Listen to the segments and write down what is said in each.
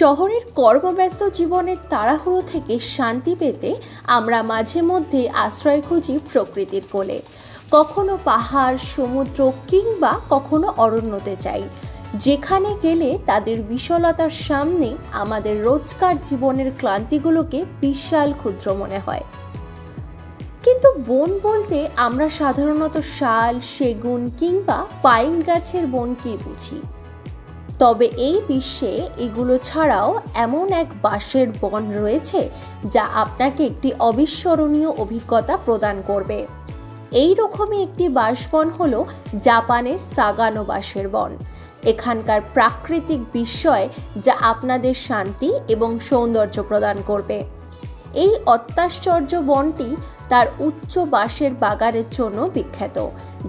শহরের কর্মব্যস্ত জীবনের তাড়াহুড়ো থেকে শান্তি পেতে আমরা মাঝে মধ্যে আশ্রয় খুঁজি প্রকৃতির কোলে। কখনো পাহাড়, সমুদ্র কিংবা কখনো অরণ্যতে যাই, যেখানে গেলে তাদের বিশালতার সামনে আমাদের রোজকার জীবনের ক্লান্তিগুলোকে বিশাল ক্ষুদ্র মনে হয়। কিন্তু বন বলতে আমরা সাধারণত শাল, সেগুন কিংবা পাইন গাছের বনকেই বুঝি। তবে এই বিশ্বে এগুলো ছাড়াও এমন এক বাঁশের বন রয়েছে যা আপনাকে একটি অবিস্মরণীয় অভিজ্ঞতা প্রদান করবে। এই রকমই একটি বাঁশবন হলো জাপানের সাগানো বাঁশের বন। এখানকার প্রাকৃতিক বিস্ময় যা আপনাদের শান্তি এবং সৌন্দর্য প্রদান করবে। এই অত্যাশ্চর্য বনটি তার উচ্চ বাঁশের বাগানের জন্য বিখ্যাত,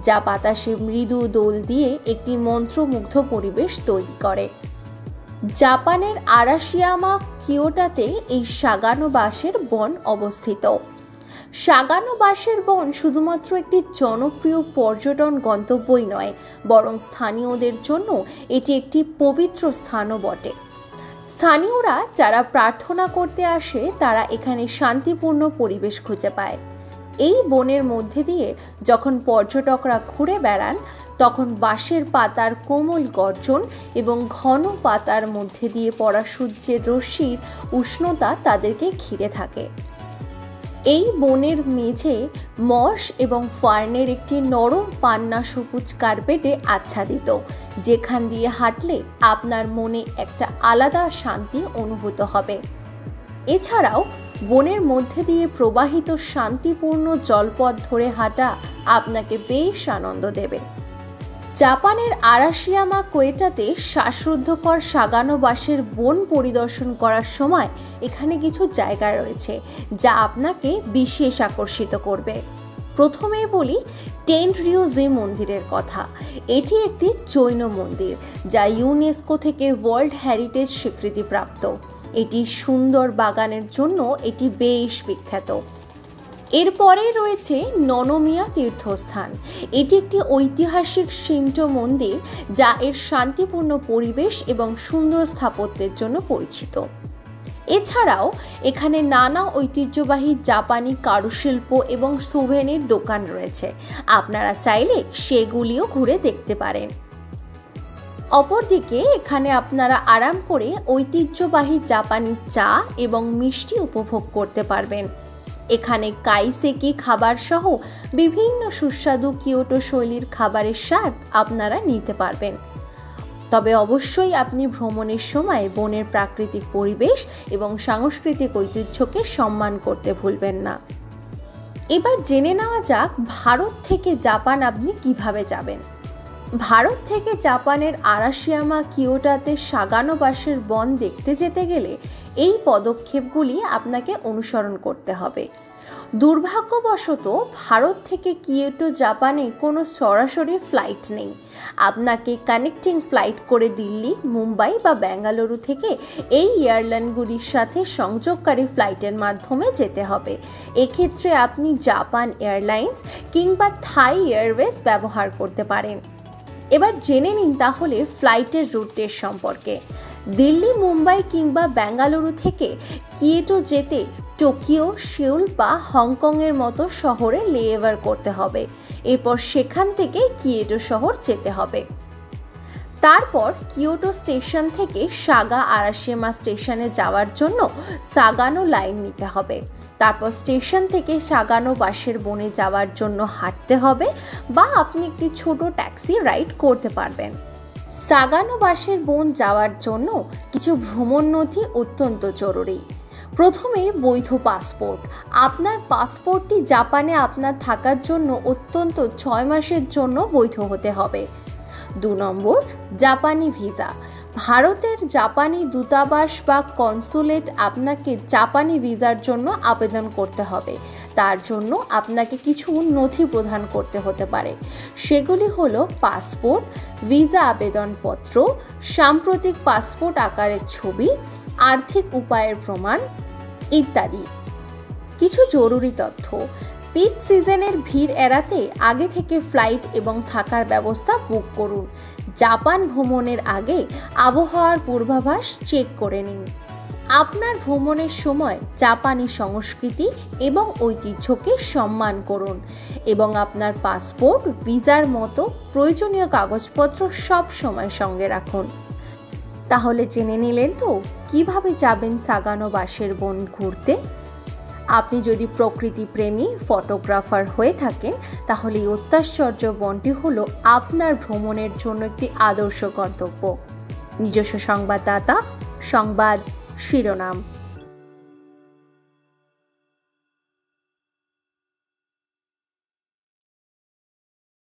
যা বাতাসে মৃদু দোল দিয়ে একটি মন্ত্রমুগ্ধ পরিবেশ তৈরি করে। জাপানের আরাশিয়ামা কিয়োটোতে এই সাগানো বাঁশের বন অবস্থিত। সাগানো বাঁশের বন শুধুমাত্র একটি জনপ্রিয় পর্যটন গন্তব্যই নয়, বরং স্থানীয়দের জন্য এটি একটি পবিত্র স্থানও বটে। স্থানীয়রা যারা প্রার্থনা করতে আসে তারা এখানে শান্তিপূর্ণ পরিবেশ খুঁজে পায়। এই বনের মধ্যে দিয়ে যখন পর্যটকরা ঘুরে বেড়ান, তখন বাঁশের পাতার কোমল গর্জন এবং ঘন পাতার মধ্যে দিয়ে পড়া সূর্যের রশ্মির উষ্ণতা তাদেরকে ঘিরে থাকে। এই বনের মেঝে মস এবং ফার্নের একটি নরম পান্না সবুজ কার্পেটে আচ্ছাদিত, যেখান দিয়ে হাঁটলে আপনার মনে একটা আলাদা শান্তি অনুভূত হবে। এছাড়াও বনের মধ্যে দিয়ে প্রবাহিত শান্তিপূর্ণ জলপথ ধরে হাঁটা আপনাকে বেশ আনন্দ দেবে। জাপানের আরাশিয়ামা কিয়োটোতে শ্বাসরুদ্ধকর সাগানো বাঁশের বন পরিদর্শন করার সময় এখানে কিছু জায়গা রয়েছে যা আপনাকে বিশেষ আকর্ষিত করবে। প্রথমেই বলি টেনরিওজি মন্দিরের কথা। এটি একটি জৈন মন্দির যা ইউনেস্কো থেকে ওয়ার্ল্ড হেরিটেজ স্বীকৃতিপ্রাপ্ত। এটি সুন্দর বাগানের জন্য এটি বেশ বিখ্যাত। এরপরে রয়েছে ননোমিয়া তীর্থস্থান। এটি একটি ঐতিহাসিক শিন্টো মন্দির যা এর শান্তিপূর্ণ পরিবেশ এবং সুন্দর স্থাপত্যের জন্য পরিচিত। এছাড়াও এখানে নানা ঐতিহ্যবাহী জাপানি কারুশিল্প এবং সুভেনির দোকান রয়েছে, আপনারা চাইলে সেগুলিও ঘুরে দেখতে পারেন। অপরদিকে এখানে আপনারা আরাম করে ঐতিহ্যবাহী জাপানি চা এবং মিষ্টি উপভোগ করতে পারবেন। এখানে কাইসেকি খাবার সহ বিভিন্ন সুস্বাদু কিয়োটো শৈলীর খাবারের স্বাদ আপনারা নিতে পারবেন। তবে অবশ্যই আপনি ভ্রমণের সময় বনের প্রাকৃতিক পরিবেশ এবং সাংস্কৃতিক ঐতিহ্যকে সম্মান করতে ভুলবেন না। এবার জেনে নেওয়া যাক ভারত থেকে জাপান আপনি কিভাবে যাবেন। ভারত থেকে জাপানের আরাশিয়ামা কিয়োটোতে সাগানো বাঁশের বন দেখতে যেতে গেলে এই পদক্ষেপগুলি আপনাকে অনুসরণ করতে হবে। দুর্ভাগ্যবশত ভারত থেকে কিয়োটো জাপানে কোনো সরাসরি ফ্লাইট নেই। আপনাকে কানেক্টিং ফ্লাইট করে দিল্লি, মুম্বাই বা বেঙ্গালুরু থেকে এই এয়ারলাইনগুলির সাথে সংযোগকারী ফ্লাইটের মাধ্যমে যেতে হবে। এক্ষেত্রে আপনি জাপান এয়ারলাইন্স কিংবা থাই এয়ারওয়েজ ব্যবহার করতে পারেন। এবার জেনে নিন তাহলে ফ্লাইটের রুটের সম্পর্কে। দিল্লি, মুম্বাই কিংবা বেঙ্গালুরু থেকে কিয়োটো যেতে টোকিও, সিউল বা হংকংয়ের মতো শহরে লেওভার করতে হবে। এরপর সেখান থেকে কিয়োটো শহর যেতে হবে। তারপর কিয়োটো স্টেশন থেকে সাগা আরাশিয়ামা স্টেশনে যাওয়ার জন্য সাগানো লাইন নিতে হবে। তারপর স্টেশন থেকে সাগানো বাঁশের বনে যাওয়ার জন্য হাঁটতে হবে বা আপনি একটি ছোট ট্যাক্সি রাইড করতে পারবেন। সাগানো বাঁশের বন যাওয়ার জন্য কিছু ভ্রমণ নথি অত্যন্ত জরুরি। প্রথমে বৈধ পাসপোর্ট। আপনার পাসপোর্টটি জাপানে আপনার থাকার জন্য অত্যন্ত 6 মাসের জন্য বৈধ হতে হবে। 2 নম্বর, জাপানি ভিসা। ভারতের জাপানি দূতাবাস বা কনসুলেট আপনাকে জাপানি ভিসার জন্য আবেদন করতে হবে। তার জন্য আপনাকে কিছু নথি প্রদান করতে হতে পারে। সেগুলি হলো পাসপোর্ট, ভিসা আবেদনপত্র, সাম্প্রতিক পাসপোর্ট আকারের ছবি, আর্থিক উপায়ের প্রমাণ ইত্যাদি। কিছু জরুরি তথ্য: পিক সিজনের ভিড় এড়াতে আগে থেকে ফ্লাইট এবং থাকার ব্যবস্থা বুক করুন। জাপান ভ্রমণের আগে আবহাওয়ার পূর্বাভাস চেক করে নিন। আপনার ভ্রমণের সময় জাপানি সংস্কৃতি এবং ঐতিহ্যকে সম্মান করুন এবং আপনার পাসপোর্ট, ভিসার মতো প্রয়োজনীয় কাগজপত্র সব সময় সঙ্গে রাখুন। তাহলে জেনে নিলেন তো কিভাবে যাবেন সাগানো বাঁশের বন ঘুরতে। আপনি যদি প্রকৃতি প্রেমী ফটোগ্রাফার হয়ে থাকেন তাহলে এই অত্যাশ্চর্য বনটি হলো আপনার ভ্রমণের জন্য একটি আদর্শ গন্তব্য। নিজস্ব সংবাদদাতা, সংবাদ শিরোনাম।